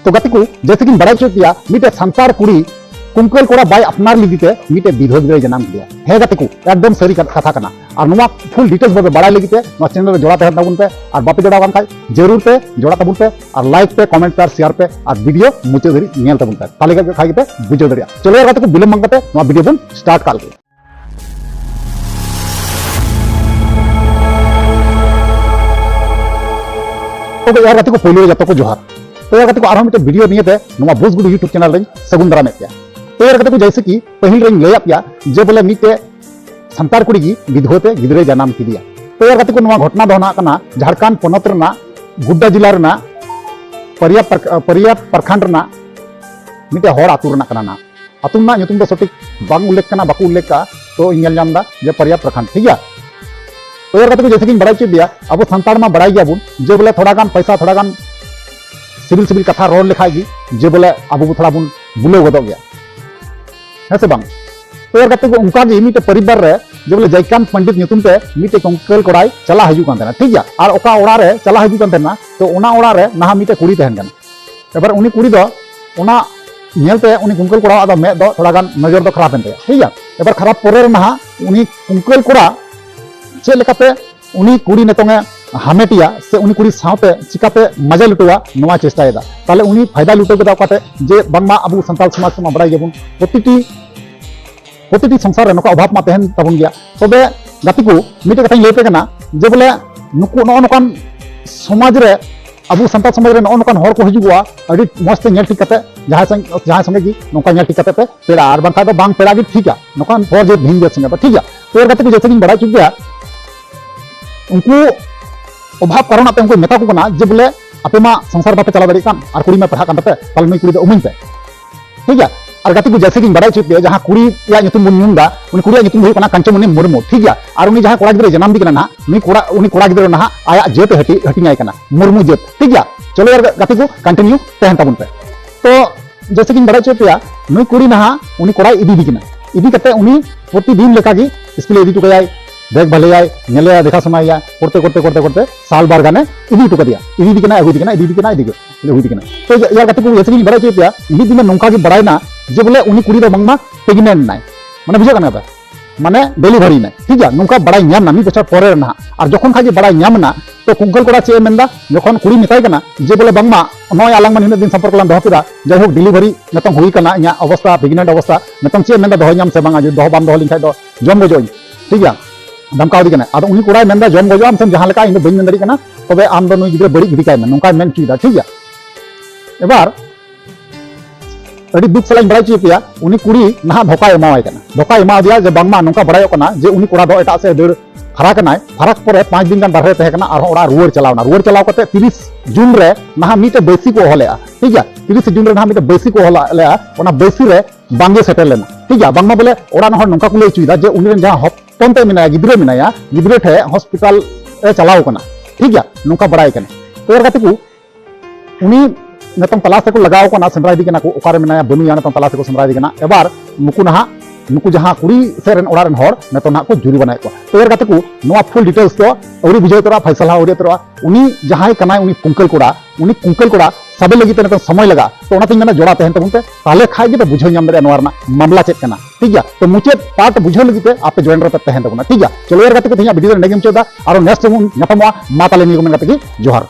तो गति को जैसे कि बड़ा चुकिया मिटे संसार कुड़ी कुंकल कोड़ा बाय अपनार लिगिते मिटे विधवा गिरे जनाम दिया हे गति को एकदम सही कथा कना और नुआ फुल डिटेल्स बे बड़ा लिगिते नुआ चैनल रे जोड़ा तहन ताबुन पे और बापे जोड़ा कान खाय जरूर पे जोड़ा ताबुन पे और लाइक पे कमेंट पे शेयर पे और वीडियो मुचे धरी नेल ताबुन पे ताले के खाई पे बुझो दरिया चलो यार गति को बिलम मंगते नुआ वीडियो बन स्टार्ट काल के तो यार गति को पहले जतो को जोहार तो यार गति को आरो मिटे वीडियो नियते नुआ बुजगुड यूट्यूब चैनल रे सगुन दारा में तो यार गति को जैसे कि पहिल रे लय आपया जे बोले मिटे संतार कुड़ी की विधवते गिदरे जनाम किदिया तो यार गति को नुआ घटना दोना कना झारखंड पोनत रना गुड्डा जिला रना परिया प्रखंड रना मिटे होर आतु रना कना ना आतु ना ᱧᱩᱛᱩᱢ ᱫᱚ सटीक बांग उल्लेख कना बाकू उल्लेख का तो इंगल जामदा जे परिया प्रखंड ठीक है तो यार गति को जैसे कि बड़ा चे दिया अब संतार मा बड़ाई गया बुन जे बोले थोड़ा गान पैसा थोड़ा गान सिविल सिविल कथा रोड लिखाई जे बोले अब थोड़ा बुन बुलो गदो गया है से बांग तो यार गति को उनका गे मिटे परिवार रे जे बोले जयकांत पंडित ᱧᱩᱛᱩᱢ पे मिटे कंकल कोड़ाई चला हजू कान तेना ठीक है और ओका ओड़ा रे चला हजू कान तेना तो ओना ओड़ा रे नाहा मिटे कुड़ी तहन कान एबार उनी कुड़ी दो ओना नेलते उनी कुंकल कोड़ा आदा में दो थोड़ा गान नजर दो खराब एनते ठीक है एबार खराब पोरे नाहा उनी कुंकल कोड़ा चे लेकाते उनी कुड़ी नेतोंगे हामेटिया से उनी कुड़ी सावते चिकाते मजा लुटवा नवा चेष्टायेदा ताले उनी फायदा लुटो केदा काते जे बांगमा अबु संताल समाज मा बड़ाई गेबुन प्रतिटी संसार रे नका अभाव मा तहन तबुन गया तबे गति को मिटे कथा लेते कना जे बोले नुकु नोकान समाज रे अबु संताल समाज रे नोकान होर को हिजुआ अडी मस्त नेल ठीक कते जहां संगे की नोका नेल ठीक कते पे पेड़ा आर बांका दो बांग पेड़ा गी ठीक है नोकान होर जे भिन जे संगे ठीक है तो गति को जैसे कि बड़ा चुक गया उनको अभाव कारण आप उनको मेता को कना जे बोले आपे मा संसार बापे चला दाड़ी कान और कुड़ी में पढ़ा कान पे ताल में कुड़ी दो उमिन पे ठीक है और गति को जैसे कि बड़ा चुक गया जहां कुड़ी या ᱧᱩᱛᱩᱢ बन नुंदा उनी कुड़ी ᱧᱩᱛᱩᱢ हुई कना कांचमणि मुर्मू ठीक है और उनी जहां कोड़ा गिदरे जन्म दी कना ना उनी कोड़ा गिदरे ना आया जेत हटिंगाय कना मुर्मू जेत ठीक है चलो यार गति को कंटिन्यू तहन ताबुन पे तो जैसे कि बड़ा चुक गया नुई कुड़ी ना उनी कोड़ा इदी कना इदी कते उनी प्रतिदिन लेका की स्कूल इदी टुकाय देख भले नेले देखा समय करते करते करते करते साल बार गाने इदी टुका दिया इदी दिकना अगु दिकना इदी दिकना इदी हुई दिकना तो यार गति को जैसे कि बड़ा चुक गया इदी दिन नौका की बड़ाई ना जे बोले उनी कुड़ी दो बांगमा प्रेगनेंट नाय माने बुझा कना पे माने डिलीवरी नाय ठीक है नौका बड़ाई ᱧᱟᱢ ना मी बछर पोरे ना और जखन खागी बड़ाई ᱧᱟᱢ ना तो कुंकल कोड़ा चे मेंदा जखन कुड़ी मिताई कना जे बोले बांगमा नय आलांग मान हिन दिन संपर्क लान दो केदा जय हो डिलीवरी नतम हुई कना इया अवस्था प्रेगनेंट अवस्था नतम चे मेंदा दो ᱧᱟᱢ से बांगा जे दो बाम दो लिंखाय दो जम गजोई ठीक है धमकाव दी कना आदो उनी कोड़ा मेंदा जम गजो आम सम जहां लेका इन बइन मेंदरी कना तबे आम दो नुई गिदरे बड़ी गिदी काय में नौका मेन चुदा ठीक है एबार अड़ी दुख सलाइन बड़ा चुकिया उनी कुड़ी ना धोखा एमावाय कना धोखा एमा दिया जे बांगमा नौका बड़ायो कना जे उनी कोड़ा दो एटा से दड़ फराक नाय फराक परे 5 दिन गान बाहरे तहे कना और ओड़ा रुवर चलाव कते 30 जून रे ना मिटे बैसी को होलेआ ठीक है 30 जून रे ना मिटे बैसी को होलेआ ओना बैसी रे बांगे सेटल लेना ठीक है बांगमा बोले ओड़ा न हर नौका को ले चुइदा जे उनी जहां हपन ते मिनाया गिद्रे ठे हॉस्पिटल ए चलाव कना ठीक है नौका बड़ाई कना तो यार गति को उनी नतम तलाश को लगाव कना सेंद्रा दी कना को ओकारे मिनाया बनुया नतम तलाश को सेंद्रा दी कना एबार नुकु जहां कुड़ी से रेन ओड़ा रेन हर नतो ना को जुरी बनाय को तो यार गति को नोआ फुल डिटेल्स तो औरी बुझाय तोरा फैसला औरी तोरा उनी जहां कनाय उनी कुंकल कोड़ा सबे लगी ते समय लगा तो ओना तिन जोड़ा तहन तबुन पे ताले खाय गे बुझाव नाम दरे नोरना मामला चेक कना ठीक है तो मुचे पार्ट बुझाव लगी ते आपे जॉइन रते तहन तबुना ठीक है चलो यार गति को थिया वीडियो रे नेगेम चोदा और नेक्स्ट ᱧᱟᱯᱟᱢᱚᱜᱼᱟ मा ताले निगम गति की जोहार।